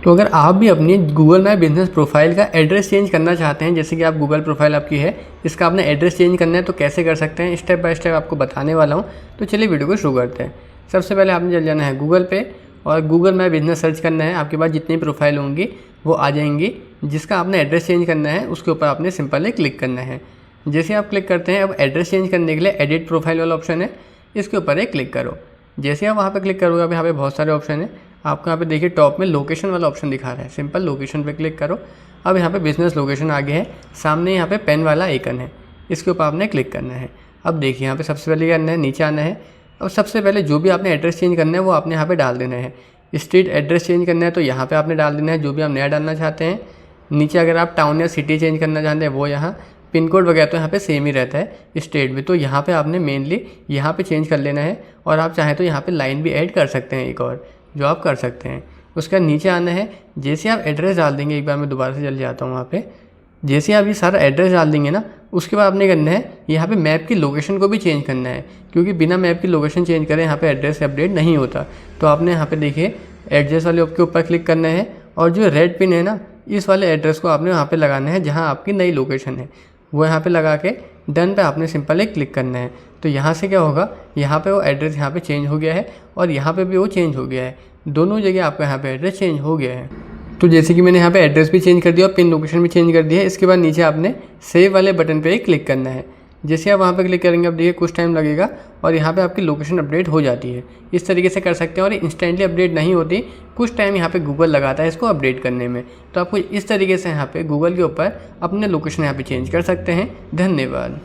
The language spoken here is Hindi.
तो अगर आप भी अपनी गूगल मैप बिजनेस प्रोफाइल का एड्रेस चेंज करना चाहते हैं, जैसे कि आप गूगल प्रोफाइल आपकी है, इसका आपने एड्रेस चेंज करना है तो कैसे कर सकते हैं, स्टेप बाय स्टेप आपको बताने वाला हूं। तो चलिए वीडियो को शुरू करते हैं। सबसे पहले आपने चल जाना है गूगल पे और गूगल मैप बिजनेस सर्च करना है। आपके पास जितनी प्रोफाइल होंगी वो आ जाएंगी। जिसका आपने एड्रेस चेंज करना है उसके ऊपर आपने सिंपली क्लिक करना है। जैसे आप क्लिक करते हैं, अब एड्रेस चेंज करने के लिए एडिट प्रोफाइल वाला ऑप्शन है, इसके ऊपर एक क्लिक करो। जैसे आप वहाँ पे क्लिक करोगे, अब यहाँ पे बहुत सारे ऑप्शन है। आपको यहाँ पे देखिए टॉप में लोकेशन वाला ऑप्शन दिखा रहा है, सिंपल लोकेशन पे क्लिक करो। अब यहाँ पे बिजनेस लोकेशन आगे है, सामने यहाँ पे पेन वाला आइकन है, इसके ऊपर आपने क्लिक करना है। अब देखिए यहाँ पे सबसे पहले क्या करना है, नीचे आना है। अब सबसे पहले जो भी आपने एड्रेस चेंज करना है वो आपने यहाँ पे डाल देना है। स्ट्रीट एड्रेस चेंज करना है तो यहाँ पे आपने डाल देना है जो भी आप नया डालना चाहते हैं। नीचे अगर आप टाउन या सिटी चेंज करना चाहते हैं वो यहाँ, पिन कोड वगैरह तो यहाँ पे सेम ही रहता है स्टेट में, तो यहाँ पे आपने मेनली यहाँ पे चेंज कर लेना है। और आप चाहें तो यहाँ पे लाइन भी ऐड कर सकते हैं एक और, जो आप कर सकते हैं। उसके बाद नीचे आना है। जैसे आप एड्रेस डाल देंगे, एक बार मैं दोबारा से चल जाता हूँ वहाँ पे। जैसे आप ये सारा एड्रेस डाल देंगे ना, उसके बाद आपने करना है यहाँ पे मैप की लोकेशन को भी चेंज करना है, क्योंकि बिना मैप की लोकेशन चेंज करें यहाँ पे एड्रेस अपडेट नहीं होता। तो आपने यहाँ पे देखिए एड्रेस वाले के ऊपर क्लिक करना है और जो रेड पिन है ना, इस वाले एड्रेस को आपने वहाँ पे लगाना है जहाँ आपकी नई लोकेशन है, वो यहाँ पे लगा के डन पे आपने सिंपली क्लिक करना है। तो यहाँ से क्या होगा, यहाँ पे वो एड्रेस यहाँ पे चेंज हो गया है और यहाँ पे भी वो चेंज हो गया है, दोनों जगह आपका यहाँ पे एड्रेस चेंज हो गया है। तो जैसे कि मैंने यहाँ पे एड्रेस भी चेंज कर दिया और पिन लोकेशन भी चेंज कर दिया है। इसके बाद नीचे आपने सेव वाले बटन पे ही क्लिक करना है। जैसे आप वहाँ पे क्लिक करेंगे, अब देखिए कुछ टाइम लगेगा और यहाँ पे आपकी लोकेशन अपडेट हो जाती है। इस तरीके से कर सकते हैं और इंस्टेंटली अपडेट नहीं होती, कुछ टाइम यहाँ पे गूगल लगाता है इसको अपडेट करने में। तो आपको इस तरीके से यहाँ पे गूगल के ऊपर अपने लोकेशन यहाँ पे चेंज कर सकते हैं। धन्यवाद।